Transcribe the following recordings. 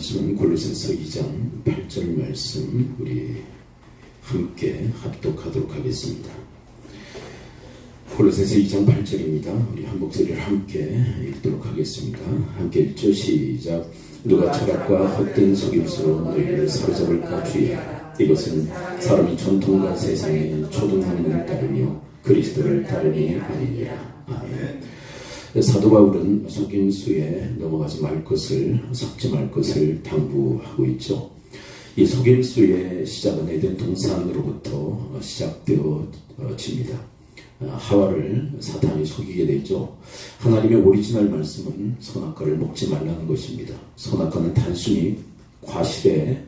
말씀은 골로새서 2장 8절 말씀 우리 함께 합독하도록 하겠습니다. 골로새서 2장 8절입니다. 우리 한 목소리를 함께 읽도록 하겠습니다. 함께 읽죠. 시작. 누가 철학과 헛된 속임수로 너희를 사로잡을까 주의하라. 이것은 사람이 전통과 세상의 초등학문을 따르며 그리스도를 따르니 아니니라. 아멘. 사도 바울은 속임수에 넘어가지 말 것을, 섞지 말 것을 당부하고 있죠. 이 속임수의 시작은 에덴 동산으로부터 시작되어집니다. 하와를 사탄이 속이게 되죠. 하나님의 오리지널 말씀은 선악과를 먹지 말라는 것입니다. 선악과는 단순히 과실에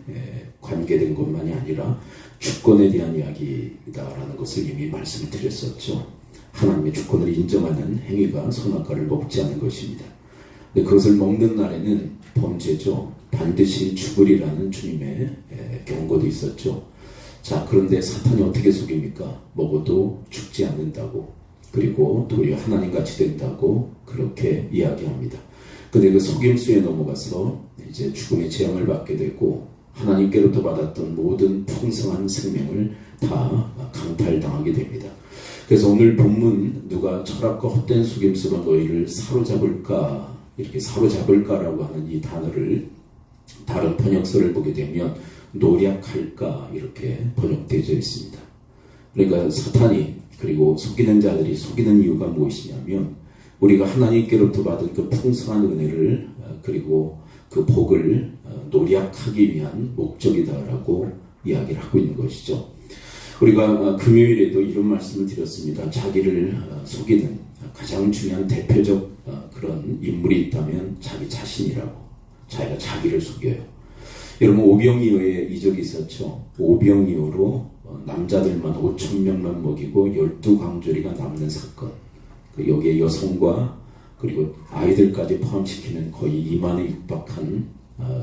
관계된 것만이 아니라 주권에 대한 이야기다라는 것을 이미 말씀을 드렸었죠. 하나님의 주권을 인정하는 행위가 선악과를 먹지 않는 것입니다. 근데 그것을 먹는 날에는 범죄죠. 반드시 죽으리라는 주님의 경고도 있었죠. 자, 그런데 사탄이 어떻게 속입니까? 먹어도 죽지 않는다고, 그리고 도리어 하나님같이 된다고 그렇게 이야기합니다. 근데 그 속임수에 넘어가서 이제 죽음의 재앙을 받게 되고 하나님께로부터 받았던 모든 풍성한 생명을 다 강탈당하게 됩니다. 그래서 오늘 본문 누가 철학과 헛된 속임수로 너희를 사로잡을까, 이렇게 사로잡을까라고 하는 이 단어를 다른 번역서를 보게 되면 노략할까 이렇게 번역되어 있습니다. 그러니까 사탄이, 그리고 속이는 자들이 속이는 이유가 무엇이냐면 우리가 하나님께로부터 받은 그 풍성한 은혜를 그리고 그 복을 노략하기 위한 목적이다라고 이야기를 하고 있는 것이죠. 우리가 금요일에도 이런 말씀을 드렸습니다. 자기를 속이는 가장 중요한 대표적 그런 인물이 있다면 자기 자신이라고. 자기가 자기를 속여요. 여러분, 오병이어의 이적이 있었죠. 오병이어로 남자들만 5,000명만 먹이고 12광주리가 남는 사건. 여기에 여성과 그리고 아이들까지 포함시키는 거의 2만에 육박한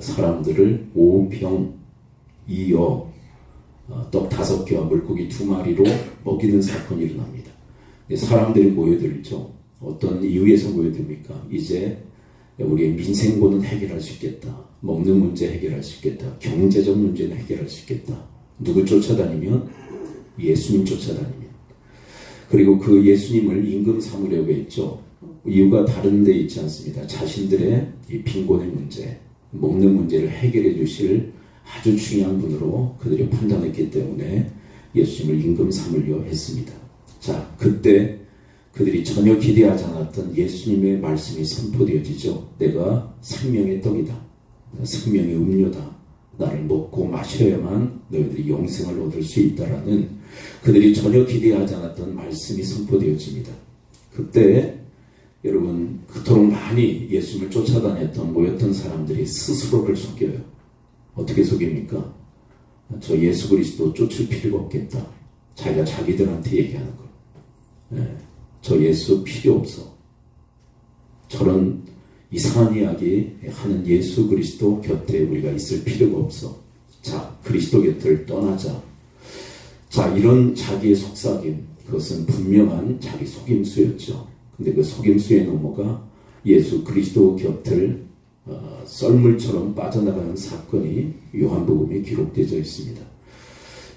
사람들을 오병이어, 떡 5개와 물고기 2마리로 먹이는 사건이 일어납니다. 사람들이 모여들죠. 어떤 이유에서 모여듭니까? 이제 우리의 민생고는 해결할 수 있겠다. 먹는 문제 해결할 수 있겠다. 경제적 문제는 해결할 수 있겠다. 누구 쫓아다니면? 예수님 쫓아다니면. 그리고 그 예수님을 임금 삼으려고 했죠. 이유가 다른 데 있지 않습니다. 자신들의 이 빈곤의 문제, 먹는 문제를 해결해 주실 아주 중요한 분으로 그들이 판단했기 때문에 예수님을 임금 삼으려 했습니다. 자, 그때 그들이 전혀 기대하지 않았던 예수님의 말씀이 선포되어지죠. 내가 생명의 떡이다. 생명의 음료다. 나를 먹고 마셔야만 너희들이 영생을 얻을 수 있다라는, 그들이 전혀 기대하지 않았던 말씀이 선포되어집니다. 그때 여러분, 그토록 많이 예수님을 쫓아다녔던 모였던 사람들이 스스로를 속여요. 어떻게 속입니까? 저 예수 그리스도 쫓을 필요가 없겠다. 자기가 자기들한테 얘기하는 거. 저 예수 필요 없어. 저런 이상한 이야기 하는 예수 그리스도 곁에 우리가 있을 필요가 없어. 자, 그리스도 곁을 떠나자. 자, 이런 자기의 속삭임, 그것은 분명한 자기 속임수였죠. 근데 그 속임수에 넘어가 예수 그리스도 곁을 썰물처럼 빠져나가는 사건이 요한복음에 기록되어 있습니다.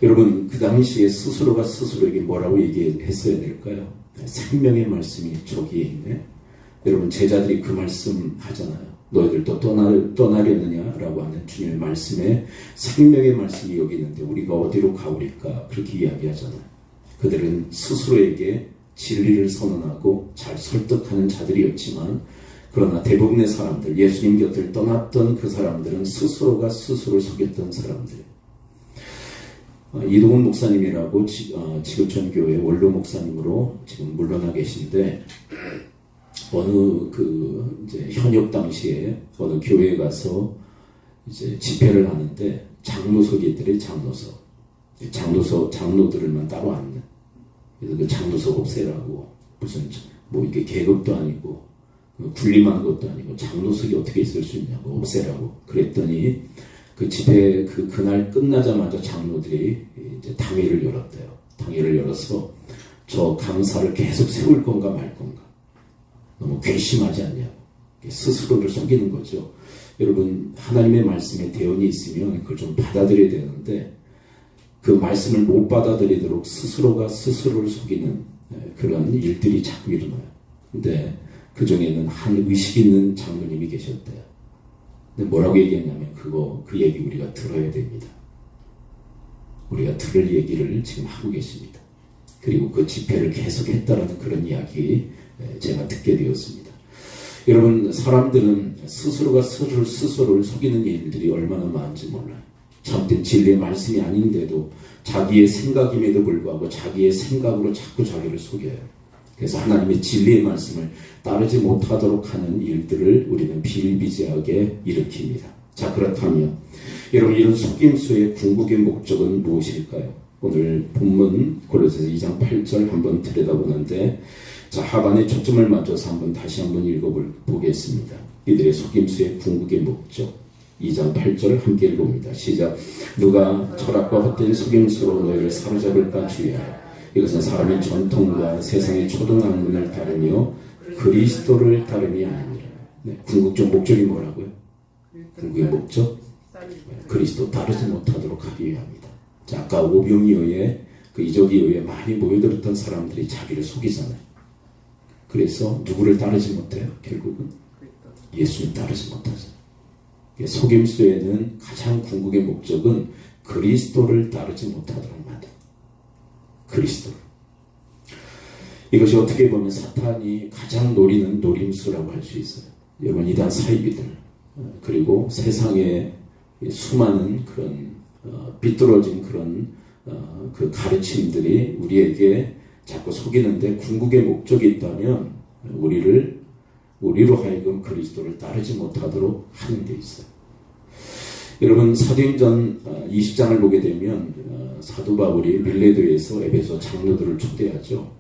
여러분, 그 당시에 스스로가 스스로에게 뭐라고 얘기했어야 될까요? 생명의 말씀이 저기에 있네. 여러분, 제자들이 그 말씀 하잖아요. 너희들 또 떠나려느냐라고 하는 주님의 말씀에 생명의 말씀이 여기 있는데 우리가 어디로 가오리까? 그렇게 이야기하잖아요. 그들은 스스로에게 진리를 선언하고 잘 설득하는 자들이었지만, 그러나 대부분의 사람들, 예수님 곁을 떠났던 그 사람들은 스스로가 스스로를 속였던 사람들이에요. 이동훈 목사님이라고 지구촌교회 원로 목사님으로 지금 물러나 계신데, 어느 이제 현역 당시에 어느 교회에 가서 이제 집회를 하는데 장로석이들이 장로들만 따로 앉는. 그래서 그 장로석 없애라고, 무슨 뭐 이게 계급도 아니고 군림하는 것도 아니고 장로석이 어떻게 있을 수 있냐고, 없애라고 그랬더니 그 집회 그날 끝나자마자 장로들이 이제 당회를 열었대요. 당회를 열어서 저 강사를 계속 세울 건가 말 건가, 너무 괘씸하지 않냐고, 스스로를 속이는 거죠. 여러분, 하나님의 말씀에 대언이 있으면 그걸 좀 받아들여야 되는데 그 말씀을 못 받아들이도록 스스로가 스스로를 속이는 그런 일들이 자꾸 일어나요. 근데 그 중에는 한 의식 있는 장로님이 계셨대요. 근데 뭐라고 얘기했냐면 그 얘기 우리가 들어야 됩니다. 우리가 들을 얘기를 지금 하고 계십니다. 그리고 그 집회를 계속했다라는 그런 이야기 제가 듣게 되었습니다. 여러분, 사람들은 스스로가 스스로를 속이는 일들이 얼마나 많은지 몰라요. 참된 진리의 말씀이 아닌데도 자기의 생각임에도 불구하고 자기의 생각으로 자꾸 자기를 속여요. 그래서 하나님의 진리의 말씀을 따르지 못하도록 하는 일들을 우리는 비일비재하게 일으킵니다. 자, 그렇다면 여러분, 이런 속임수의 궁극의 목적은 무엇일까요? 오늘 본문 골로새서 2장 8절 한번 들여다보는데, 자, 하반에 초점을 맞춰서 다시 한번 읽어보겠습니다. 이들의 속임수의 궁극의 목적, 2장 8절 함께 읽어봅니다. 시작. 누가 철학과 헛된 속임수로 너희를 사로잡을까 주의하라. 이것은 사람의 전통과 세상의 초등학문을 따르며 그리스도를 따름이 아니라. 네, 궁극적 목적이 뭐라고요? 궁극의 목적? 그리스도 따르지 못하도록 하기 위함이다. 자, 아까 오병이어에 그 이적이어에 많이 모여들었던 사람들이 자기를 속이잖아요. 그래서 누구를 따르지 못해요? 결국은 예수님 따르지 못하죠. 속임수에는 가장 궁극의 목적은 그리스도를 따르지 못하도록 만든 그리스도. 이것이 어떻게 보면 사탄이 가장 노리는 노림수라고 할 수 있어요. 여러분, 이단 사이비들 그리고 세상의 수많은 그런 삐뚤어진 그런 그 가르침들이 우리에게 자꾸 속이는데 궁극의 목적이 있다면 우리로 하여금 그리스도를 따르지 못하도록 하는 데 있어요. 여러분, 사도행전 20장을 보게 되면 사도 바울이 밀레도에서 에베소 장로들을 초대하죠.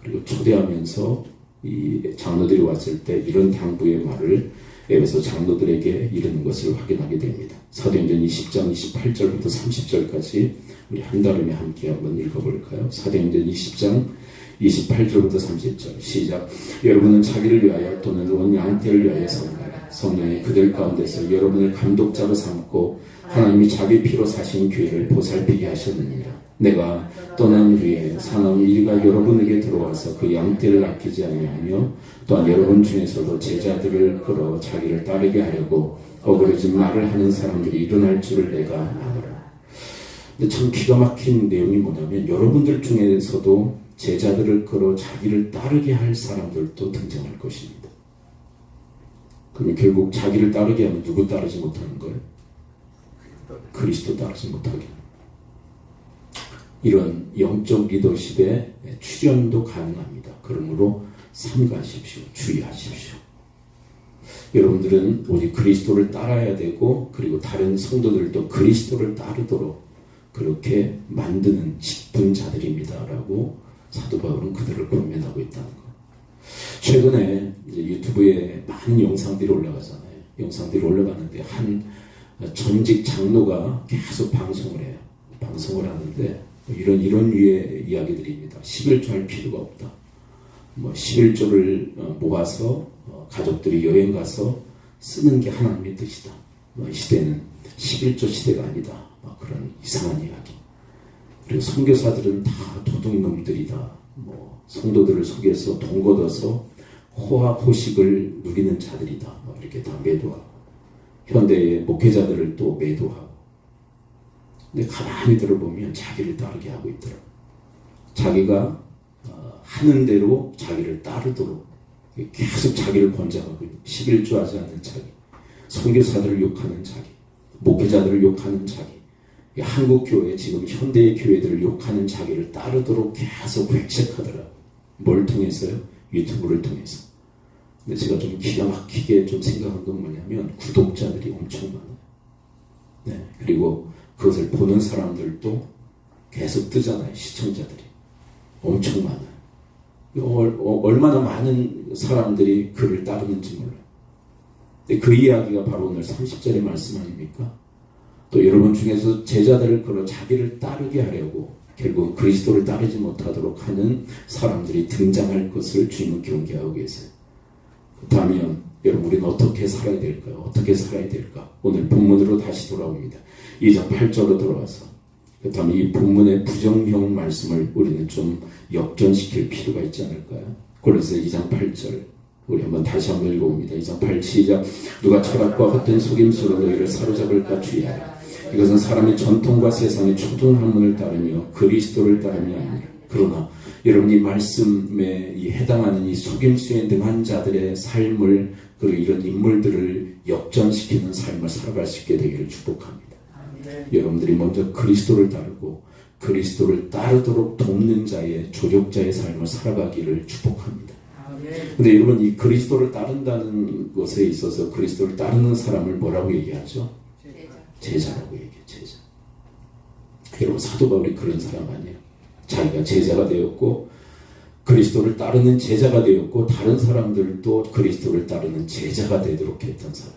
그리고 초대하면서 이 장로들이 왔을 때 이런 당부의 말을 에베소 장로들에게 이르는 것을 확인하게 됩니다. 사도행전 20장 28절부터 30절까지 우리 한달음에 함께 한번 읽어볼까요? 사도행전 20장 28절부터 30절 시작. 여러분은 자기를 위하여 또는 온 양떼를 위하여 섬기라. 성령이 그들 가운데서 여러분을 감독자로 삼고 하나님이 자기 피로 사신 교회를 보살피게 하셨느니라. 내가 떠난 후에 사나운 이가 여러분에게 들어와서 그 양떼를 아끼지 아니하며 또한 여러분 중에서도 제자들을 끌어 자기를 따르게 하려고 어그러진 말을 하는 사람들이 일어날 줄을 내가 아노라. 근데 참 기가 막힌 내용이 뭐냐면 여러분들 중에서도 제자들을 끌어 자기를 따르게 할 사람들도 등장할 것입니다. 그러면 결국 자기를 따르게 하면 누구 따르지 못하는 거예요? 그리스도 따르지 못하게. 이런 영적 리더십의 출현도 가능합니다. 그러므로 삼가십시오. 주의하십시오. 여러분들은 오직 그리스도를 따라야 되고 그리고 다른 성도들도 그리스도를 따르도록 그렇게 만드는 직분자들입니다라고 사도 바울은 그들을 권면하고 있다는 것. 최근에 이제 유튜브에 많은 영상들이 올라가잖아요. 영상들이 올라가는데 한 전직 장로가 계속 방송을 해요. 방송을 하는데 이런 류의 이야기들입니다. 11조 할 필요가 없다. 11조를 모아서 가족들이 여행 가서 쓰는 게 하나님의 뜻이다. 이 시대는 11조 시대가 아니다. 그런 이상한 이야기. 그리고 선교사들은 다 도둑놈들이다. 성도들을 속여서 돈 걷어서 호화호식을 누리는 자들이다. 이렇게 다 매도하고 현대의 목회자들을 또 매도하고. 근데 가만히 들어보면 자기를 따르게 하고 있더라고. 자기가 하는 대로 자기를 따르도록 계속 자기를 권장하고 있는 11조 하지 않는 자기, 선교사들을 욕하는 자기, 목회자들을 욕하는 자기, 한국 교회 지금 현대의 교회들을 욕하는 자기를 따르도록 계속 획책하더라고. 뭘 통해서요? 유튜브를 통해서. 근데 제가 좀 기가 막히게 좀 생각한 건 뭐냐면 구독자들이 엄청 많아요. 네, 그리고 그것을 보는 사람들도 계속 뜨잖아요. 시청자들이 엄청 많아요. 얼마나 많은 사람들이 그를 따르는지 몰라요. 근데 그 이야기가 바로 오늘 30절의 말씀 아닙니까? 또 여러분 중에서 제자들을 끌어 자기를 따르게 하려고 결국 그리스도를 따르지 못하도록 하는 사람들이 등장할 것을 주님은 경계하고 계세요. 그렇다면 여러분, 우리는 어떻게 살아야 될까요? 어떻게 살아야 될까? 오늘 본문으로 다시 돌아옵니다. 2장 8절로 돌아와서, 그렇다면 이 본문의 부정형 말씀을 우리는 좀 역전시킬 필요가 있지 않을까요? 그래서 2장 8절 우리 다시 한번 읽어봅니다. 2장 8절 시작. 누가 철학과 헛된 속임수로 너희를 사로잡을까 주의하라. 이것은 사람의 전통과 세상의 초등학문을 따르며 그리스도를 따르며 아니라. 그러나 여러분, 이 말씀에 해당하는 이 속임수에 능한 자들의 삶을, 그리고 이런 인물들을 역전시키는 삶을 살아갈 수 있게 되기를 축복합니다. 여러분들이 먼저 그리스도를 따르고 그리스도를 따르도록 돕는 자의, 조력자의 삶을 살아가기를 축복합니다. 근데 여러분, 이 그리스도를 따른다는 것에 있어서 그리스도를 따르는 사람을 뭐라고 얘기하죠? 제자라고 얘기해요. 제자. 여러분, 사도 바울이 그런 사람 아니에요. 자기가 제자가 되었고 그리스도를 따르는 제자가 되었고 다른 사람들도 그리스도를 따르는 제자가 되도록 했던 사람.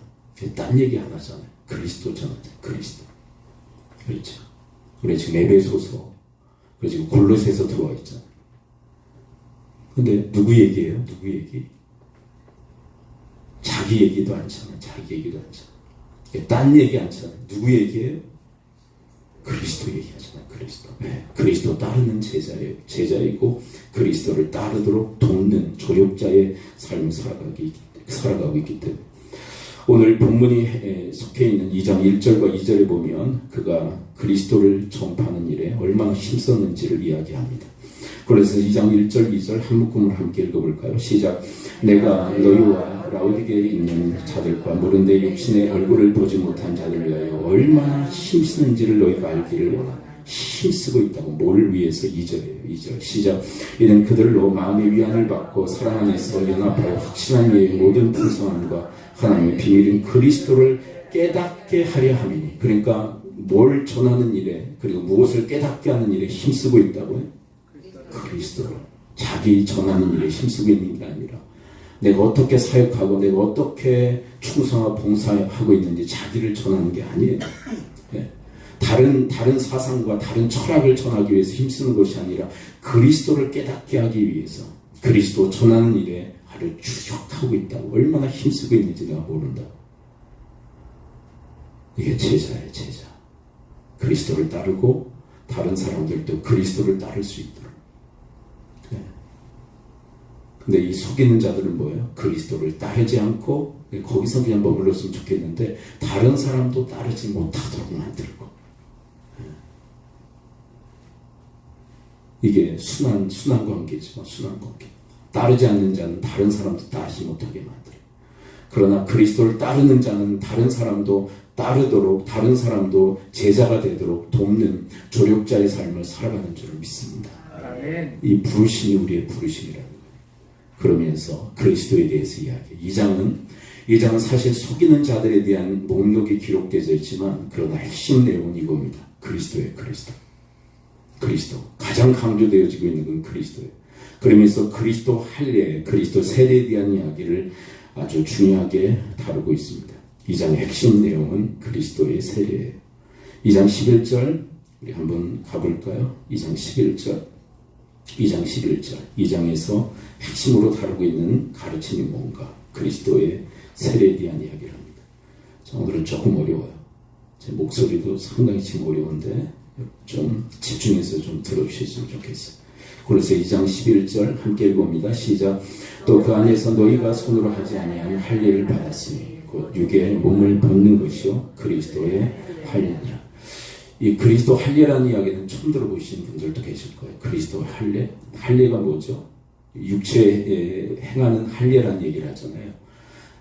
딴 얘기 안 하잖아요. 그리스도 전하자. 그리스도. 그렇죠. 우리 지금 에베소서, 그리고 지금 골로새서 들어와 있잖아요. 근데 누구 얘기예요? 누구 얘기? 자기 얘기도 않잖아요. 자기 얘기도 않잖아요. 딴 얘기 않잖아요. 누구 얘기예요? 그리스도 얘기하잖아요. 그리스도. 네. 그리스도 따르는 제자예요. 제자이고 그리스도를 따르도록 돕는 조력자의 삶을 살아가고 있기 때문에 오늘 본문이 속해 있는 2장 1절과 2절에 보면 그가 그리스도를 전파하는 일에 얼마나 힘썼는지를 이야기합니다. 그래서 2장 1절 2절 한 묶음을 함께 읽어볼까요? 시작. 내가 너희와 라오디게에 있는 자들과 모른데 육신의 얼굴을 보지 못한 자들을 위하여 얼마나 힘쓰는지를 너희가 알기를 원하노라. 힘쓰고 있다고. 뭘 위해서? 2절이에요. 2절 시작. 이는 그들로 마음의 위안을 받고 사랑 안에서 연합하여 확신한 이의 모든 풍성함과 하나님의 비밀인 그리스도를 깨닫게 하려 함이니. 그러니까 뭘 전하는 일에, 그리고 무엇을 깨닫게 하는 일에 힘쓰고 있다고요? 그리스도를. 자기 전하는 일에 힘쓰고 있는 게 아니라 내가 어떻게 사역하고 내가 어떻게 충성하고 봉사하고 있는지 자기를 전하는 게 아니에요. 네. 다른 사상과 다른 철학을 전하기 위해서 힘쓰는 것이 아니라 그리스도를 깨닫게 하기 위해서 그리스도 전하는 일에 아주 주력하고 있다고. 얼마나 힘쓰고 있는지 내가 모른다. 이게 제자예요. 제자. 그리스도를 따르고 다른 사람들도 그리스도를 따를 수 있도록. 네. 근데 이 속이는 자들은 뭐예요? 그리스도를 따르지 않고 거기서 그냥 머물렀으면 좋겠는데 다른 사람도 따르지 못하도록 만들고. 네. 이게 순한 관계지만 순한 관계. 따르지 않는 자는 다른 사람도 따르지 못하게 만들어요. 그러나 그리스도를 따르는 자는 다른 사람도 따르도록, 다른 사람도 제자가 되도록 돕는 조력자의 삶을 살아가는 줄을 믿습니다. 이 부르심이 우리의 부르심이라는 거예요. 그러면서 그리스도에 대해서 이야기해요. 2장은 사실 속이는 자들에 대한 목록이 기록되어 있지만 그러나 핵심 내용은 이겁니다. 그리스도예요. 그리스도. 가장 강조되어지고 있는 건 그리스도예요. 그러면서 그리스도 할례, 그리스도 세례에 대한 이야기를 아주 중요하게 다루고 있습니다. 2장의 핵심 내용은 그리스도의 세례예요. 2장 11절 우리 한번 가볼까요? 2장 11절 2장에서 핵심으로 다루고 있는 가르침이 뭔가? 그리스도의 세례에 대한 이야기를 합니다. 자, 오늘은 조금 어려워요. 제 목소리도 상당히 지금 어려운데 좀 집중해서 좀 들어주셨으면 좋겠어요. 그래서 2장 11절 함께 읽어봅니다. 시작. 또 그 안에서 너희가 손으로 하지 아니한 할례를 받았으니 곧 육의 몸을 벗는 것이요 그리스도의 할례니라. 이 그리스도 할례라는 이야기는 처음 들어보신 분들도 계실 거예요. 그리스도 할례가 뭐죠? 육체에 행하는 할례라는 얘기를 하잖아요.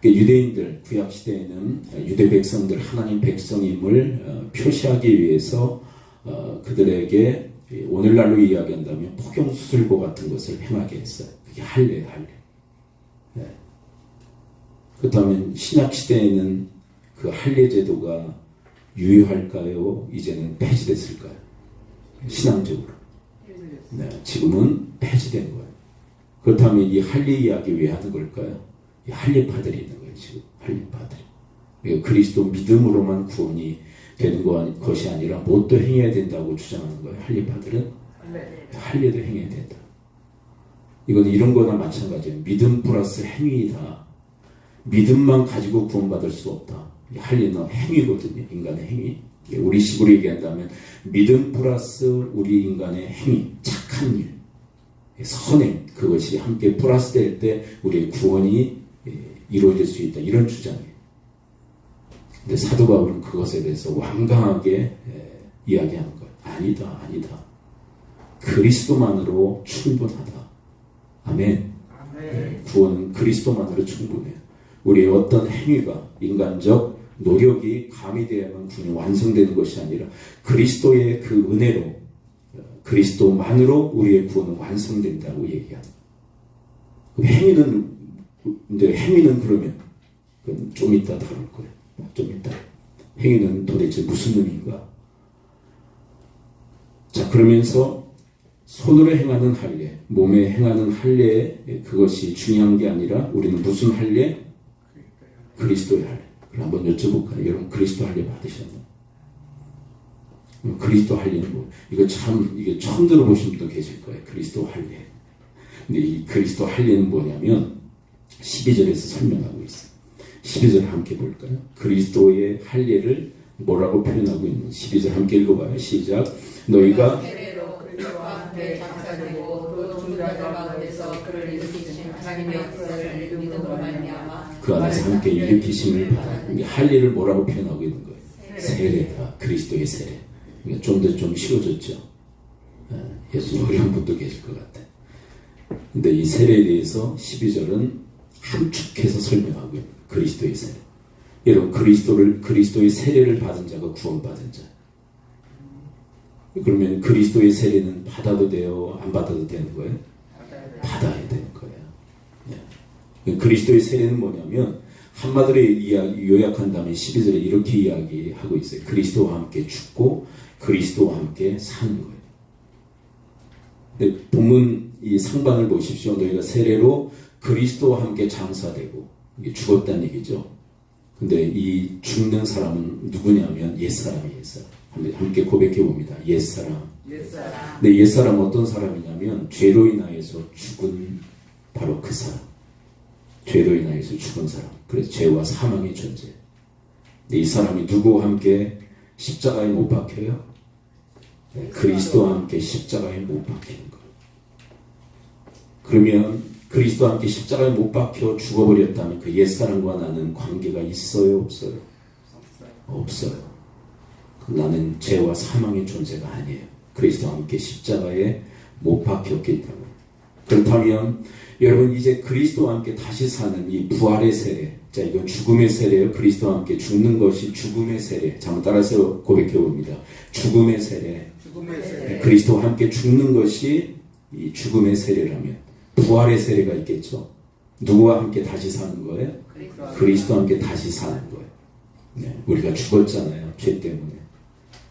유대인들 구약 시대에는 유대 백성들 하나님 백성임을 표시하기 위해서 그들에게 오늘날로 이야기한다면 포경수술고 같은 것을 행하게 했어요. 그게 할례. 네. 그렇다면 신약 시대에는 그 할례 제도가 유효할까요? 이제는 폐지됐을까요? 신앙적으로. 네, 지금은 폐지된 거예요. 그렇다면 이 할례 이야기 왜 하는 걸까요? 이 할례파들이 있는 거예요. 지금 할례파들이. 그러니까 그리스도 믿음으로만 구원이 되는 것이 아니라 뭣도 행해야 된다고 주장하는 거예요. 할례파들은 할례도 행해야 된다. 이건 이런 거나 마찬가지예요. 믿음 플러스 행위다. 믿음만 가지고 구원받을 수 없다. 할례는 행위거든요. 인간의 행위. 우리 식으로 얘기한다면 믿음 플러스 우리 인간의 행위, 착한 일, 선행, 그것이 함께 플러스될 때 우리의 구원이 이루어질 수 있다. 이런 주장이에요. 근데 사도 바울은 그것에 대해서 완강하게 이야기하는 거예요. 아니다, 아니다. 그리스도만으로 충분하다. 아멘. 구원은 그리스도만으로 충분해요. 우리의 어떤 행위가, 인간적 노력이 가미되어야만 구원이 완성되는 것이 아니라 그리스도의 그 은혜로, 그리스도만으로 우리의 구원은 완성된다고 얘기하는 거예요. 행위는 그러면 그건 좀 이따 다룰 거예요. 좀 이따. 행위는 도대체 무슨 의미인가? 자, 그러면서 손으로 행하는 할례, 몸에 행하는 할례, 그것이 중요한 게 아니라 우리는 무슨 할례? 그리스도의 할례. 그럼 한번 여쭤볼까요? 여러분 그리스도 할례 받으셨나요? 그리스도 할례는 뭐? 이게 처음 들어보신 분도 계실 거예요. 그리스도 할례. 근데 이 그리스도 할례는 뭐냐면 12절에서 설명하고 있어요. 12절 함께 볼까요? 그리스도의 할례를 뭐라고 표현하고 있는 12절 함께 읽어봐요. 시작. 너희가 그 안에서 함께 일으키심을 받아. 할례를 뭐라고 표현하고 있는 거예요? 세례다. 그리스도의 세례. 그러니까 좀 더 좀 쉬워졌죠. 예수 어려운 분도 계실 것 같아요. 근데 이 세례에 대해서 12절은 함축해서 설명하고 있는 그리스도의 세례. 여러분 그리스도의 세례를 받은 자가 구원받은 자. 그러면 그리스도의 세례는 받아도 돼요? 안 받아도 되는 거예요? 받아야 되는 거예요. 네. 그리스도의 세례는 뭐냐면 한마디로 요약한다면 12절에 이렇게 이야기하고 있어요. 그리스도와 함께 죽고 그리스도와 함께 사는 거예요. 근데 본문 이 상반을 보십시오. 너희가 세례로 그리스도와 함께 장사되고, 이게 죽었다는 얘기죠. 근데 이 죽는 사람은 누구냐면 옛사람이에요. 함께 고백해 봅니다. 옛사람. 근데 옛사람은 어떤 사람이냐면 죄로 인하여서 죽은 바로 그 사람. 죄로 인하여서 죽은 사람. 그래서 죄와 사망의 존재. 근데 이 사람이 누구와 함께 십자가에 못 박혀요? 네, 그리스도와 함께 십자가에 못 박히는 거예요. 그러면 그리스도와 함께 십자가에 못 박혀 죽어버렸다면 그 옛사람과 나는 관계가 있어요? 없어요? 없어요. 나는 죄와 사망의 존재가 아니에요. 그리스도와 함께 십자가에 못 박혔기 때문에. 그렇다면 여러분 이제 그리스도와 함께 다시 사는 이 부활의 세례, 자 이건 죽음의 세례예요. 그리스도와 함께 죽는 것이 죽음의 세례. 자 한번 따라서 고백해 봅니다. 죽음의 세례. 그리스도와 함께 죽는 것이 이 죽음의 세례라면 부활의 세례가 있겠죠. 누구와 함께 다시 사는 거예요? 그리스도와 함께 다시 사는 거예요. 네, 우리가 죽었잖아요. 죄 때문에.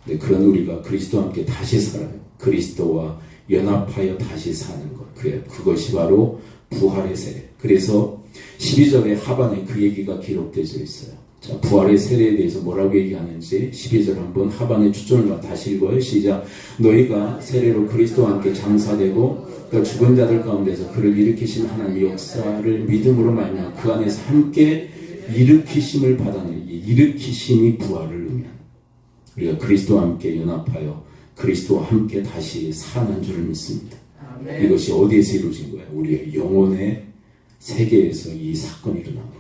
네, 그런 우리가 그리스도와 함께 다시 살아요. 그리스도와 연합하여 다시 사는 것. 그래요. 그것이 바로 부활의 세례. 그래서 12절의 하반에 그 얘기가 기록되어 있어요. 자, 부활의 세례에 대해서 뭐라고 얘기하는지 12절 한번 하반에 초점을 다시 읽어요. 시작. 너희가 세례로 그리스도와 함께 장사되고 그 죽은 자들 가운데서 그를 일으키신 하나님의 역사를 믿음으로 말미암아 그 안에서 함께 일으키심을 받아내니 일으키심이 부활을 의미합니다. 우리가 그리스도와 함께 연합하여 그리스도와 함께 다시 살아난 줄을 믿습니다. 아멘. 이것이 어디에서 이루어진 거예요? 우리의 영혼의 세계에서 이 사건이 일어난 거예요.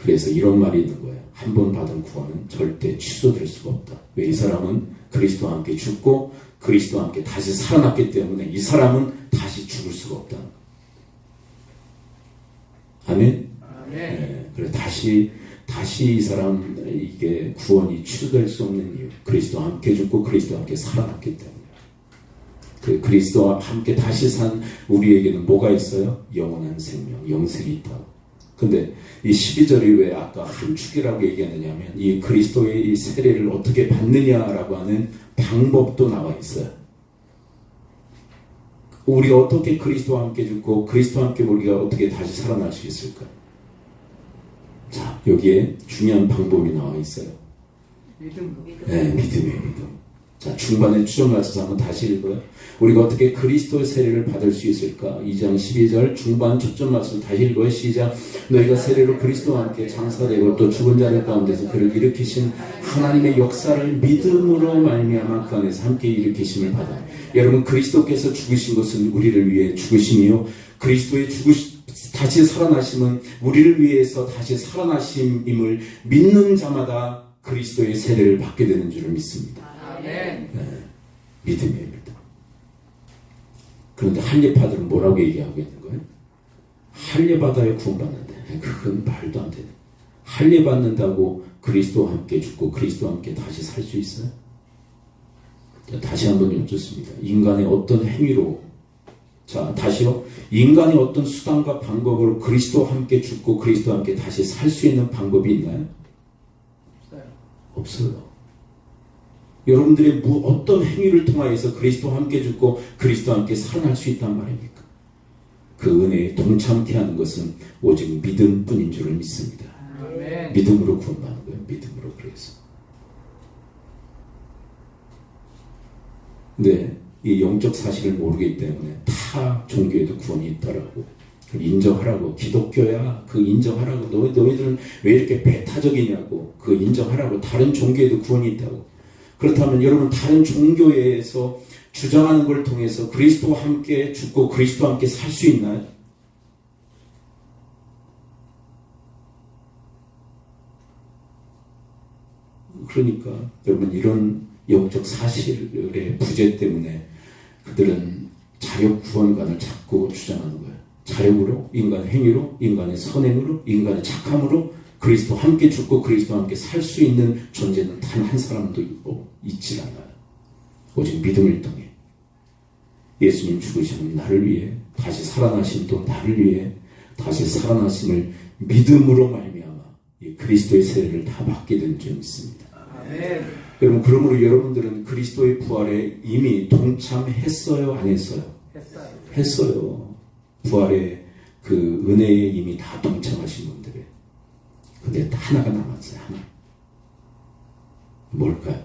그래서 이런 말이 있는 거예요. 한 번 받은 구원은 절대 취소될 수가 없다. 왜? 이 사람은 그리스도와 함께 죽고 그리스도와 함께 다시 살아났기 때문에 이 사람은 다시 죽을 수가 없다. 아멘? 아멘. 네, 그래 다시 이 사람 이게 구원이 취소될 수 없는 이유. 그리스도와 함께 죽고 그리스도와 함께 살아났기 때문에. 그 그리스도와 함께 다시 산 우리에게는 뭐가 있어요? 영원한 생명, 영생이 있다. 근데 이 12절이 왜 아까 함축이라고 얘기하느냐면 이 그리스도의 이 세례를 어떻게 받느냐라고 하는 방법도 나와 있어요. 우리가 어떻게 그리스도와 함께 죽고 그리스도와 함께 우리가 어떻게 다시 살아날 수 있을까? 자, 여기에 중요한 방법이 나와 있어요. 믿음. 네, 믿음이에요, 믿음. 자, 중반에 추정 말씀 한번 다시 읽어요. 우리가 어떻게 그리스도의 세례를 받을 수 있을까? 2장 12절 중반 초점 말씀 다시 읽어요. 시작. 너희가 세례로 그리스도와 함께 장사되고 또 죽은 자들 가운데서 그를 일으키신 하나님의 역사를 믿음으로 말미암아 그 안에서 함께 일으키심을 받아. 여러분, 그리스도께서 죽으신 것은 우리를 위해 죽으심이요, 그리스도의 다시 살아나심은 우리를 위해서 다시 살아나심임을 믿는 자마다 그리스도의 세례를 받게 되는 줄을 믿습니다. 네, 믿음입니다. 그런데 할례파들은 뭐라고 얘기하고 있는 거예요? 할례받아야 구원받는데, 그건 말도 안 되네. 할례받는다고 그리스도와 함께 죽고 그리스도와 함께 다시 살 수 있어요? 자, 다시 한번 여쭙습니다. 인간의 어떤 행위로, 자, 다시요. 인간이 어떤 수단과 방법으로 그리스도와 함께 죽고 그리스도와 함께 다시 살 수 있는 방법이 있나요? 없어요. 여러분들의 어떤 행위를 통하여서 그리스도와 함께 죽고 그리스도와 함께 살아날 수 있단 말입니까? 그 은혜에 동참케 하는 것은 오직 믿음뿐인 줄을 믿습니다. 아멘. 믿음으로 구원받는 거예요. 믿음으로. 그래서 근데 이 영적 사실을 모르기 때문에 타 종교에도 구원이 있다라고 인정하라고, 기독교야 그 인정하라고, 너희들은 왜 이렇게 배타적이냐고, 그 인정하라고, 다른 종교에도 구원이 있다고. 그렇다면 여러분, 다른 종교에서 주장하는 걸 통해서 그리스도와 함께 죽고 그리스도와 함께 살 수 있나요? 그러니까 여러분, 이런 영적 사실의 부재 때문에 그들은 자력 구원관을 자꾸 주장하는 거예요. 자력으로, 인간의 행위로, 인간의 선행으로, 인간의 착함으로 그리스도와 함께 죽고 그리스도와 함께 살 수 있는 존재는 단 한 사람도 있지 않아요. 오직 믿음을 통해 예수님 죽으심은 나를 위해, 다시 살아나심도 나를 위해 다시 살아나심을 믿음으로 말미암아 이 그리스도의 세례를 다 받게 된 줄 믿습니다. 아멘. 여러분, 그러므로 여러분들은 그리스도의 부활에 이미 동참했어요, 안 했어요? 했어요. 부활의 그 은혜에 이미 다 동참하신 분들이에요. 근데 하나가 남았어요. 하나. 뭘까요?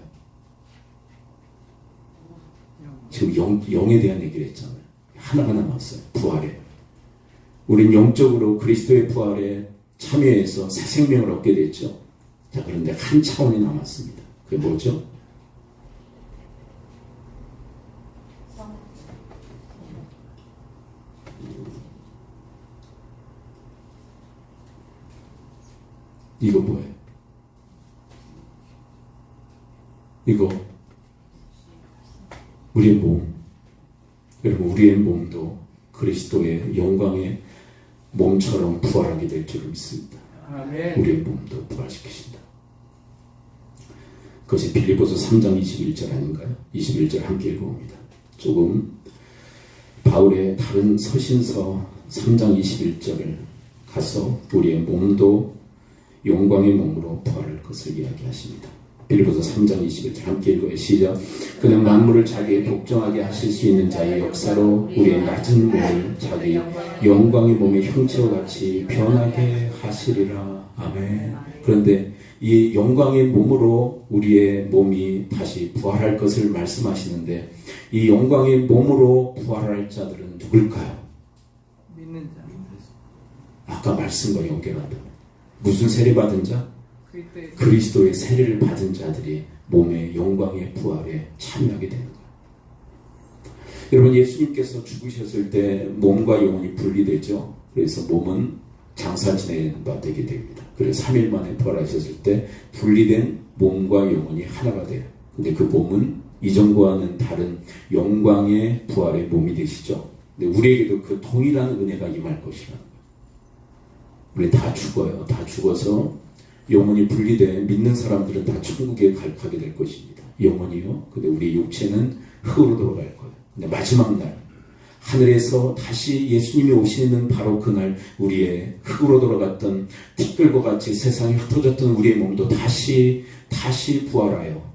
지금 영에 대한 얘기를 했잖아요. 하나가 남았어요. 부활에. 우린 영적으로 그리스도의 부활에 참여해서 새 생명을 얻게 됐죠. 자, 그런데 한 차원이 남았습니다. 그게 뭐죠? 이거 뭐예요? 이거 우리의 몸. 여러분, 우리의 몸도 그리스도의 영광의 몸처럼 부활하게 될 줄을 믿습니다. 아멘. 우리의 몸도 부활시키신다. 그것이 빌립보서 3장 21절 아닌가요? 21절 함께 읽어봅니다. 조금 바울의 다른 서신서 3장 21절을 가서 우리의 몸도 영광의 몸으로 부활할 것을 이야기하십니다. 빌립보서 3장 21절 함께 읽어요. 시작. 그는 만물을 자기의 복종하게 하실 수 있는 자의 역사로 우리의 낮은 몸을 자기 영광의 몸의 형체와 같이 변하게 하시리라. 아멘. 그런데 이 영광의 몸으로 우리의 몸이 다시 부활할 것을 말씀하시는데, 이 영광의 몸으로 부활할 자들은 누굴까요? 믿는 자. 아까 말씀과 연결한다. 무슨 세례 받은 자? 그리스도의 세례를 받은 자들이 몸의 영광의 부활에 참여하게 되는 거예요. 여러분, 예수님께서 죽으셨을 때 몸과 영혼이 분리되죠. 그래서 몸은 장사 지낸 바 되게 됩니다. 그래서 3일 만에 부활하셨을 때 분리된 몸과 영혼이 하나가 돼요. 근데 그 몸은 이전과는 다른 영광의 부활의 몸이 되시죠. 근데 우리에게도 그 동일한 은혜가 임할 것이라는 거예요. 우리 다 죽어요. 다 죽어서 영혼이 분리돼 믿는 사람들은 다 천국에 가게 될 것입니다. 영혼이요. 근데 우리 육체는 흙으로 돌아갈 거예요. 근데 마지막 날 하늘에서 다시 예수님이 오시는 바로 그날 우리의 흙으로 돌아갔던 티끌과 같이 세상에 흩어졌던 우리의 몸도 다시 부활하여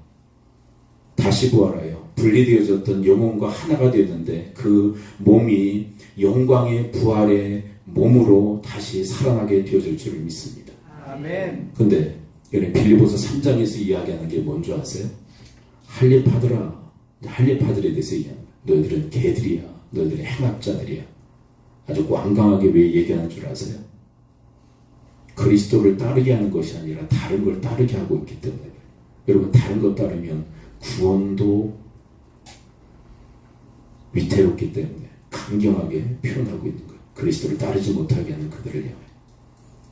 분리되어졌던 영혼과 하나가 되었는데 그 몸이 영광의 부활의 몸으로 다시 살아나게 되어질 줄을 믿습니다. 아멘. 근데 여러분, 빌립보서 3장에서 이야기하는 게 뭔지 아세요? 할례 받으라. 할례 받으래 대해서 얘기하는 거야. 너희들은 개들이야. 너희들은 행악자들이야. 아주 완강하게 왜 얘기하는 줄 아세요? 그리스도를 따르게 하는 것이 아니라 다른 걸 따르게 하고 있기 때문에. 여러분, 다른 것 따르면 구원도 위태롭기 때문에 강경하게 표현하고 있는 거예요. 그리스도를 따르지 못하게 하는 그들을 향해.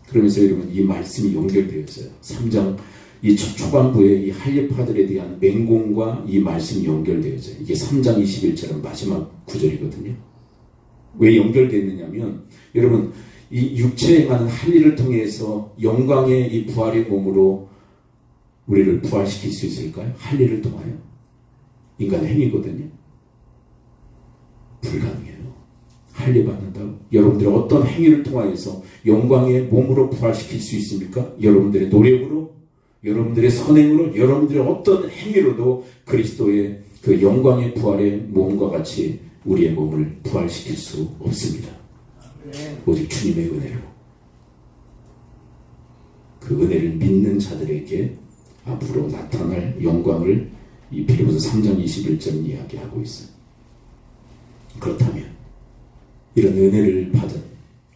그러면서 여러분, 이 말씀이 연결되어 있어요. 3장 이 초반부에 이 할례파들에 대한 맹공과 이 말씀이 연결되어 있어요. 이게 3장 21절은 마지막 구절이거든요. 왜 연결되어 있느냐면, 여러분, 이 육체에 행하는 할례를 통해서 영광의 이 부활의 몸으로 우리를 부활시킬 수 있을까요? 할례를 통하여? 인간의 행위거든요. 불가능해요. 할례 받는다고 여러분들의 어떤 행위를 통하여서 영광의 몸으로 부활시킬 수 있습니까? 여러분들의 노력으로, 여러분들의 선행으로, 여러분들의 어떤 행위로도 그리스도의 그 영광의 부활의 몸과 같이 우리의 몸을 부활시킬 수 없습니다. 오직 주님의 은혜로. 그 은혜를 믿는 자들에게 앞으로 나타날 영광을 이 빌립보서 3장 21절 이야기하고 있어요. 그렇다면 이런 은혜를 받은,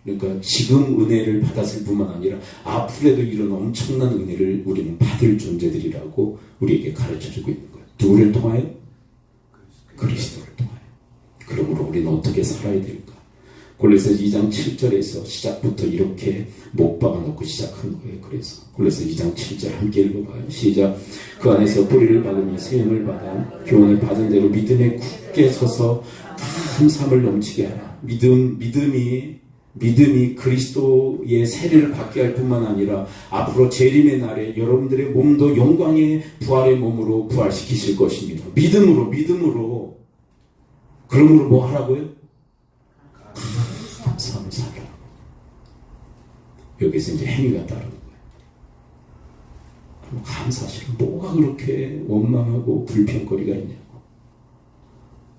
그러니까 지금 은혜를 받았을 뿐만 아니라 앞으로도 이런 엄청난 은혜를 우리는 받을 존재들이라고 우리에게 가르쳐주고 있는 거예요. 누구를 통하여? 그리스도를 통하여. 그러므로 우리는 어떻게 살아야 될까? 골로새 2장 7절에서 시작부터 이렇게 못 박아놓고 시작한 거예요. 그래서 골로새 2장 7절 함께 읽어봐요. 시작. 그 안에서 뿌리를 박으며 세움을 받아 교훈을 받은 대로 믿음에 굳게 서서 감사함을 넘치게 하라. 믿음이 그리스도의 세례를 받게 할 뿐만 아니라 앞으로 재림의 날에 여러분들의 몸도 영광의 부활의 몸으로 부활시키실 것입니다. 믿음으로. 그러므로 뭐 하라고요? 감사함을 살라. 여기서 이제 행위가 따르는 거예요. 감사하시라. 뭐가 그렇게 원망하고 불평거리가 있냐고.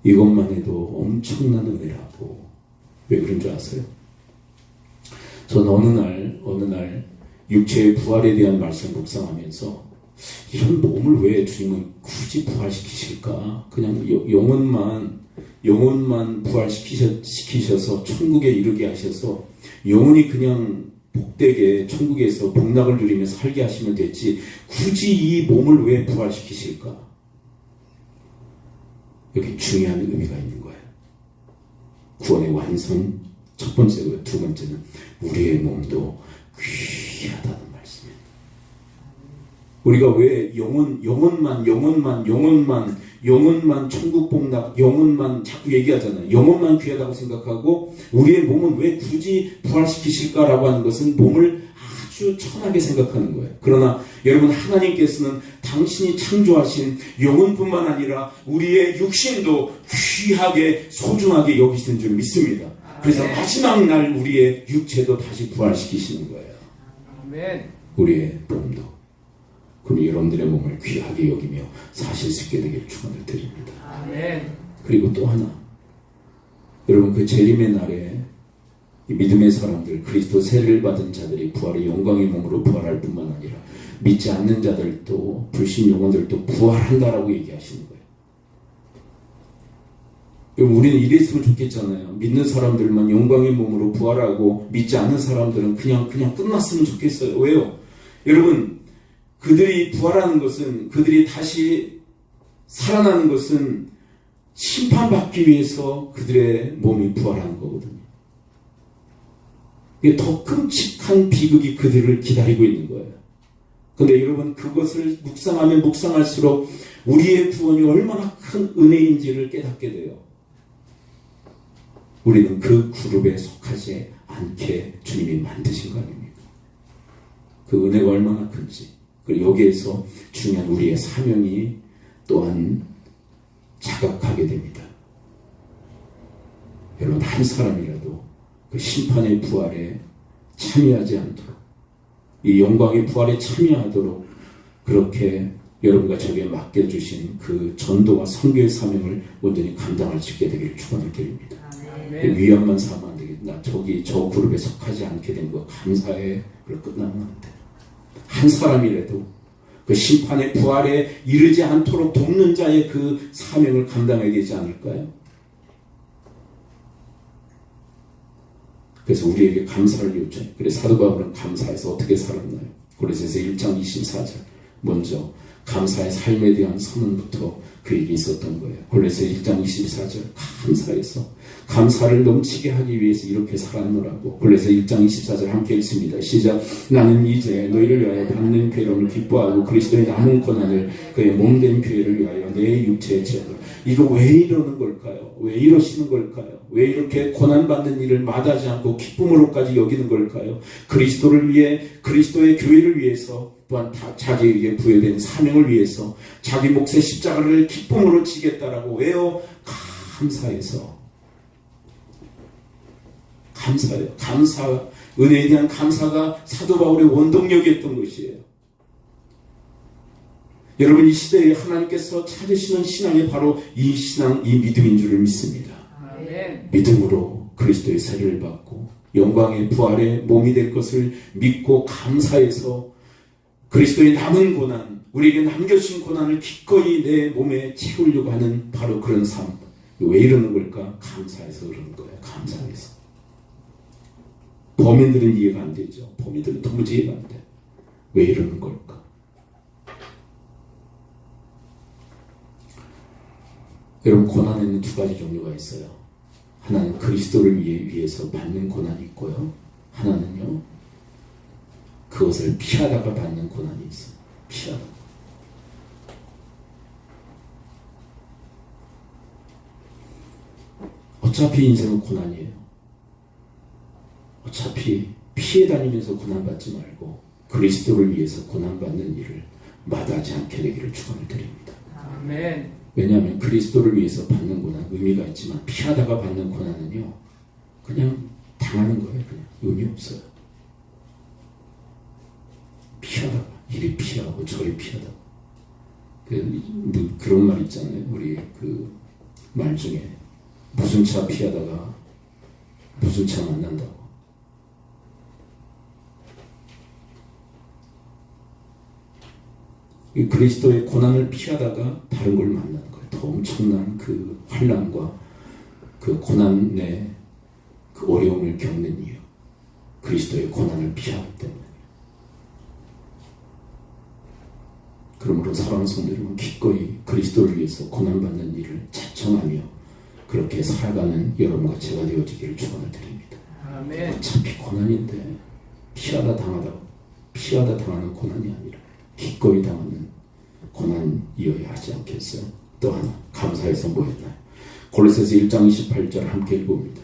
이것만 해도 엄청난 은혜라고. 왜 그런 줄 아세요? 전 어느 날 육체의 부활에 대한 말씀 묵상하면서 이런 몸을 왜 주님은 굳이 부활시키실까? 그냥 영혼만 부활시키셔서 천국에 이르게 하셔서 영혼이 그냥 복되게 천국에서 복락을 누리며 살게 하시면 됐지 굳이 이 몸을 왜 부활시키실까? 여기 중요한 의미가 있는 거예요. 구원의 완성 첫 번째고요. 두 번째는 우리의 몸도 귀하다는 말씀이에요. 우리가 왜 영혼만 천국 복락, 영혼만 자꾸 얘기하잖아요. 영혼만 귀하다고 생각하고 우리의 몸은 왜 굳이 부활시키실까라고 하는 것은 몸을 아주 천하게 생각하는 거예요. 그러나 여러분, 하나님께서는 당신이 창조하신 영혼뿐만 아니라 우리의 육신도 귀하게 소중하게 여기시는 줄 믿습니다. 그래서 마지막 날 우리의 육체도 다시 부활시키시는 거예요. 우리의 몸도. 그럼 여러분들의 몸을 귀하게 여기며 사실 수 있게 되길 축원을 드립니다. 그리고 또 하나, 여러분, 그 재림의 날에 이 믿음의 사람들, 그리스도 세례를 받은 자들이 부활의 영광의 몸으로 부활할 뿐만 아니라 믿지 않는 자들도, 불신 영혼들도 부활한다라고 얘기하시는 거예요. 그럼 우리는 이랬으면 좋겠잖아요. 믿는 사람들만 영광의 몸으로 부활하고 믿지 않는 사람들은 그냥 끝났으면 좋겠어요. 왜요? 여러분, 그들이 부활하는 것은, 그들이 다시 살아나는 것은 심판받기 위해서 그들의 몸이 부활하는 거거든요. 이게 더 끔찍한 비극이 그들을 기다리고 있는 거예요. 그런데 여러분, 그것을 묵상하면 묵상할수록 우리의 구원이 얼마나 큰 은혜인지를 깨닫게 돼요. 우리는 그 그룹에 속하지 않게 주님이 만드신 거 아닙니까? 그 은혜가 얼마나 큰지. 그리고 여기에서 중요한 우리의 사명이 또한 자각하게 됩니다. 여러분, 한 사람이라도 그 심판의 부활에 참여하지 않도록, 이 영광의 부활에 참여하도록 그렇게 여러분과 저에게 맡겨주신 그 전도와 선교의 사명을 온전히 감당할 수 있게 되기를 축원을 드립니다. 위험만 삼으면 안 되겠다. 저 그룹에 속하지 않게 된 거 감사해. 그걸 끝나면 안 돼. 한 사람이라도 그 심판의 부활에 이르지 않도록 돕는 자의 그 사명을 감당해야 되지 않을까요? 그래서 우리에게 감사를 요청해요. 그래서 사도 바울은 감사해서 어떻게 살았나요? 고린도서 1장 24절 먼저 감사의 삶에 대한 선언부터 그에게 있었던 거예요. 고린도서 1장 24절 감사해서 감사를 넘치게 하기 위해서 이렇게 살았노라고. 고린도서 1장 24절 함께 읽습니다. 시작. 나는 이제 너희를 위하여 받는 괴로움을 기뻐하고 그리스도의 남은 고난을 그의 몸된 교회를 위하여 내 육체에 채우라. 이거 왜 이러는 걸까요? 왜 이러시는 걸까요? 왜 이렇게 고난받는 일을 마다하지 않고 기쁨으로까지 여기는 걸까요? 그리스도를 위해, 그리스도의 교회를 위해서, 또한 자기에게 부여된 사명을 위해서 자기 몫의 십자가를 기쁨으로 지겠다라고. 왜요? 감사해서. 감사해요. 감사, 은혜에 대한 감사가 사도 바울의 원동력이었던 것이에요. 여러분, 이 시대에 하나님께서 찾으시는 신앙이 바로 이 신앙, 이 믿음인 줄을 믿습니다. 아멘. 믿음으로 그리스도의 세례를 받고 영광의 부활의 몸이 될 것을 믿고 감사해서 그리스도의 남은 고난, 우리에게 남겨주신 고난을 기꺼이 내 몸에 채우려고 하는 바로 그런 삶. 왜 이러는 걸까? 감사해서 그러는 거예요. 감사해서. 범인들은 이해가 안 되죠. 범인들은 도무지 이해가 안 돼. 왜 이러는 걸까? 여러분, 고난에는 두 가지 종류가 있어요. 하나는 그리스도를 위해서 받는 고난이 있고요. 하나는요, 그것을 피하다가 받는 고난이 있어요. 피하다가. 어차피 인생은 고난이에요. 어차피 피해 다니면서 고난받지 말고 그리스도를 위해서 고난받는 일을 마다하지 않게 되기를 축원을 드립니다. 아멘. 왜냐하면 그리스도를 위해서 받는 고난 의미가 있지만 피하다가 받는 고난은요, 그냥 당하는 거예요. 그냥 의미 없어요. 피하다가 이리 피하고 저리 피하다가 그런 말 있잖아요. 우리 그 말 중에 무슨 차 피하다가 무슨 차 만난다고. 이 그리스도의 고난을 피하다가 다른 걸 만나는 거예요. 더 엄청난 그 환난과 그 고난의 그 어려움을 겪는 이유. 그리스도의 고난을 피하기 때문에. 그러므로 사랑하는 성도 여러분, 기꺼이 그리스도를 위해서 고난받는 일을 자청하며 그렇게 살아가는 여러분과 제가 되어지기를 축원을 드립니다. 아멘. 어차피 고난인데 피하다 당하는 고난이 아니라 기꺼이 당하는 고난이어야 하지 않겠어요? 또 하나, 감사해서 뭐 했나요? 골로새서 1장 28절 함께 읽어봅니다.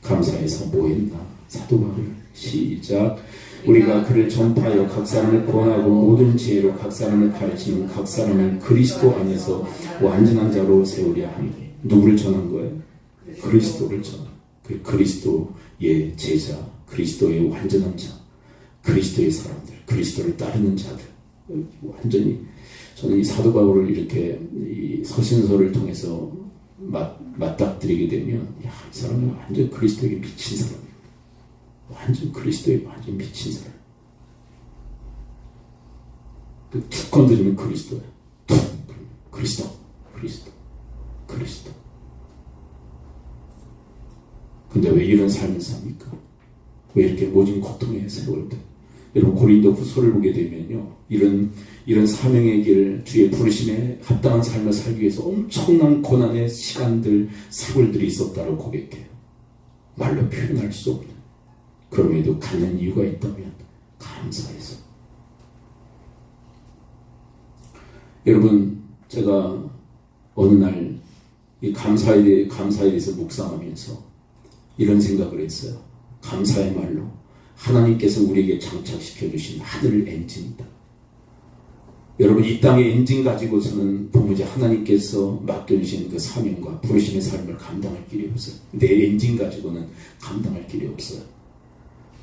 감사해서 뭐 했나? 사도 바울 시작. 우리가 그를 전파하여 각 사람을 구원하고 모든 지혜로 각 사람을 가르치는 각 사람을 그리스도 안에서 완전한 자로 세우려 하니. 누구를 전한 거예요? 그리스도를 전한. 그 그리스도의 제자, 그리스도의 완전한 자, 그리스도의 사람들, 그리스도를 따르는 자들. 완전히 저는 이 사도 바울을 이렇게 이 서신서를 통해서 맞닥뜨리게 되면, 야, 이 사람은 완전 그리스도에게 미친 사람이에요. 완전 그리스도에 완전 미친 사람. 툭 건드리면 그리스도야. 툭. 그리스도. 근데 왜 이런 삶을 삽니까? 왜 이렇게 모진 고통에 세월 때? 여러분, 고린도 후서를 보게 되면요, 이런 사명의 길, 주의 부르심에 합당한 삶을 살기 위해서 엄청난 고난의 시간들, 세월들이 있었다고 고백해요. 말로 표현할 수 없는. 그럼에도 갖는 이유가 있다면 감사해서. 여러분, 제가 어느 날 이 감사에 대해서 묵상하면서 이런 생각을 했어요. 감사의 말로 하나님께서 우리에게 장착시켜 주신 하늘 엔진이다. 여러분, 이 땅의 엔진 가지고서는 도무지 하나님께서 맡겨주신 그 사명과 부르심의 삶을 감당할 길이 없어요. 내 엔진 가지고는 감당할 길이 없어요.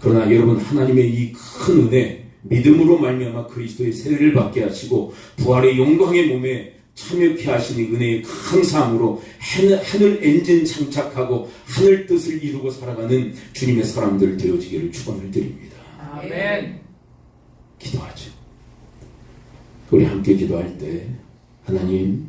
그러나 여러분, 하나님의 이 큰 은혜, 믿음으로 말미암아 그리스도의 세례를 받게 하시고 부활의 영광의 몸에 참여케 하시니 은혜의 감사함으로 하늘 엔진 장착하고 하늘 뜻을 이루고 살아가는 주님의 사람들 되어지기를 축원을 드립니다. 아멘. 기도하죠. 우리 함께 기도할 때 하나님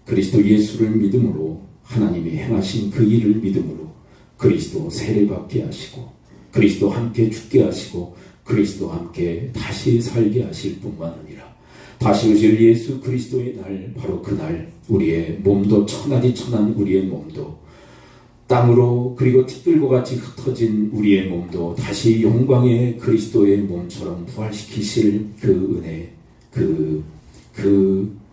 그리스도 예수를 믿음으로 하나님이 행하신 그 일을 믿음으로 그리스도 세례받게 하시고 그리스도 함께 죽게 하시고 그리스도 함께 다시 살게 하실 뿐만 아니라 다시 오실 예수 그리스도의 날, 바로 그날 우리의 몸도 천하디 천한 우리의 몸도 땅으로 그리고 티끌과 같이 흩어진 우리의 몸도 다시 영광의 그리스도의 몸처럼 부활시키실 그 은혜, 그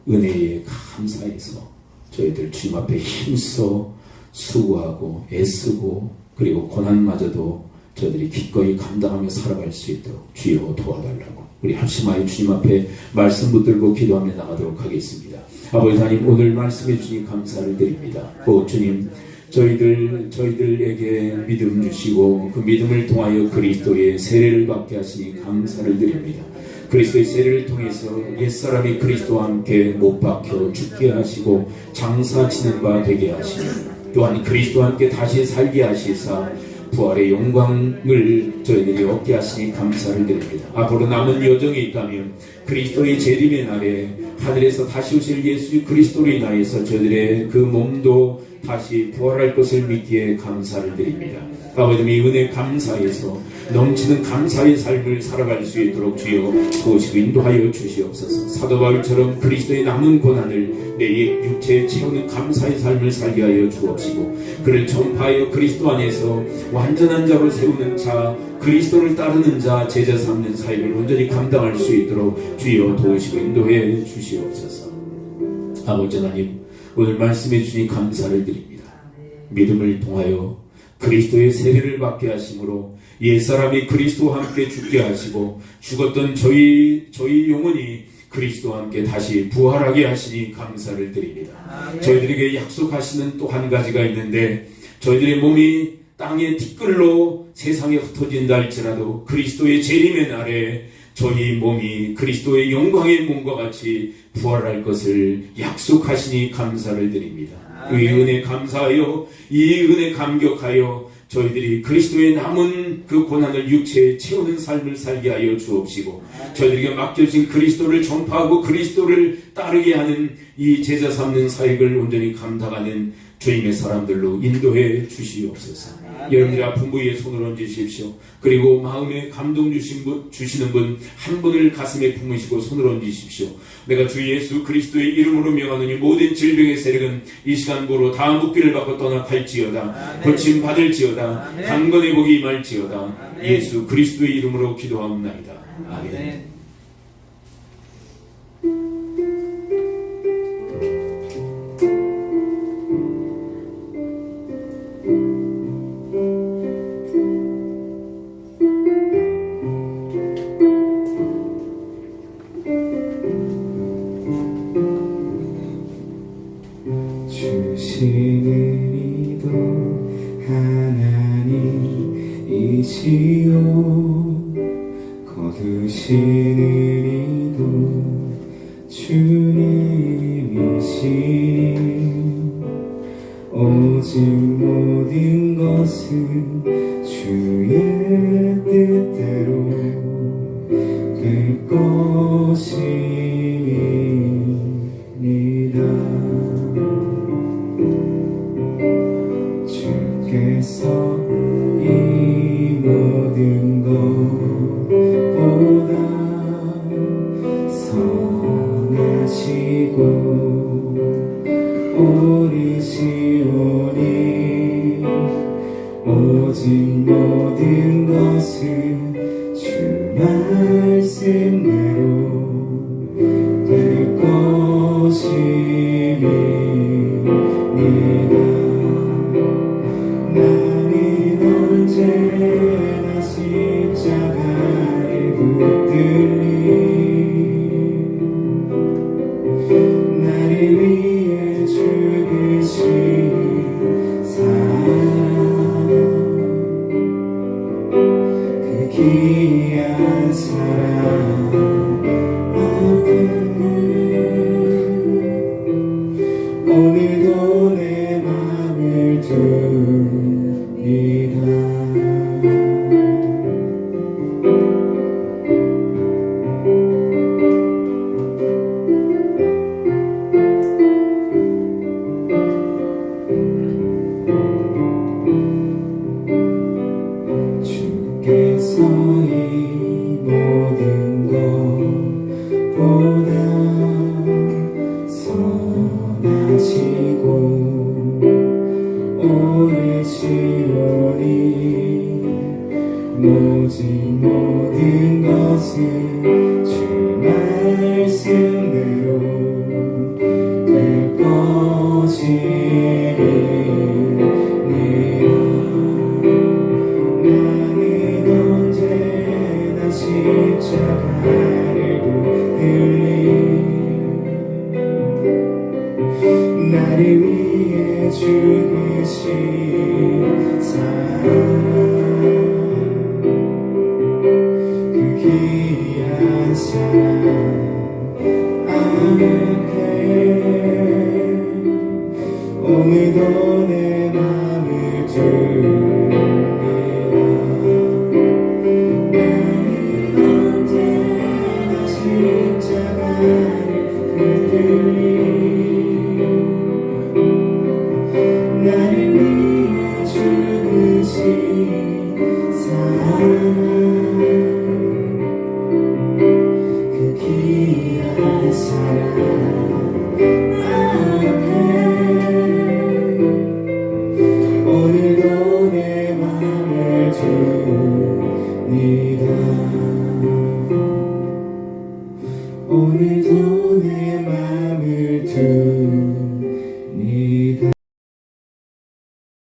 은혜에 감사해서 저희들 주님 앞에 힘써 수고하고 애쓰고 그리고 고난마저도 저희들이 기꺼이 감당하며 살아갈 수 있도록 주여 도와달라고 우리 합심하여 주님 앞에 말씀 붙들고 기도하며 나가도록 하겠습니다. 아버지 하나님 오늘 말씀해 주시니 감사를 드립니다. 주님 저희들에게 믿음 주시고 그 믿음을 통하여 그리스도의 세례를 받게 하시니 감사를 드립니다. 그리스도의 세례를 통해서 옛사람이 그리스도와 함께 못 박혀 죽게 하시고 장사 지는 바 되게 하시니 또한 그리스도와 함께 다시 살게 하시사 부활의 영광을 저희들이 얻게 하시니 감사를 드립니다. 앞으로 남은 여정이 있다면 그리스도의 재림의 날에 하늘에서 다시 오실 예수 그리스도로 인하여서 저희들의 그 몸도 다시 부활할 것을 믿기에 감사를 드립니다. 아버지 이 은혜 감사해서 넘치는 감사의 삶을 살아갈 수 있도록 주여 도우시고 인도하여 주시옵소서. 사도 바울처럼 그리스도의 남은 고난을 내 육체에 채우는 감사의 삶을 살게 하여 주옵시고 그를 전파하여 그리스도 안에서 완전한 자로 세우는 자 그리스도를 따르는 자 제자 삼는 사역을 온전히 감당할 수 있도록 주여 도우시고 인도해 주시옵소서. 아버지 하나님 오늘 말씀해 주시니 감사를 드립니다. 믿음을 통하여 그리스도의 세례를 받게 하심으로 옛사람이 그리스도와 함께 죽게 하시고 죽었던 저희 영혼이 그리스도와 함께 다시 부활하게 하시니 감사를 드립니다. 저희들에게 약속하시는 또 한 가지가 있는데 저희들의 몸이 땅의 티끌로 세상에 흩어진다 할지라도 그리스도의 재림의 날에 저희 몸이 그리스도의 영광의 몸과 같이 부활할 것을 약속하시니 감사를 드립니다. 이 은혜 감사하여 이 은혜 감격하여 저희들이 그리스도의 남은 그 고난을 육체에 채우는 삶을 살게 하여 주옵시고 저희들에게 맡겨진 그리스도를 전파하고 그리스도를 따르게 하는 이 제자 삼는 사역을 온전히 감당하는 주님의 사람들로 인도해 주시옵소서. 여러분들의 아픈 부위에 손을 얹으십시오. 그리고 마음에 감동 주시는 분 한 분을 가슴에 품으시고 손을 얹으십시오. 내가 주 예수 그리스도의 이름으로 명하노니 모든 질병의 세력은 이 시간부로 다 묶기를 받고 떠나갈지어다. 고침 받을지어다. 강건의 복이 임할지어다. 예수 그리스도의 이름으로 기도하옵나이다. 아멘. 주시는 이도 하나님이시요 거두시는 이도 주님이시니 오직 모든 것은 주의 뜻대로 될 것입니다. 주께서 이 모든 것보다 선하시고 옳으시오니 오직 모든 것은 주 말씀대로 될 것입니다. 나는 언제나 십자가를 붙들리 나를 위해 죽으신 사랑 그 귀한 사랑 오늘도 내 맘을 둡니다. 주 말씀대로 될 것이니라. 나는 언제나 십자가를 붙들리 나를 위해 죽으신 사랑 그 귀한 사랑 앞에 오늘도 내 맘을 두리라. 나는 언제나 십자가를 붙들리 나를 위해 죽으신 사랑 그 귀한 사랑 앞에 오늘도 내 맘을 두니다. 오늘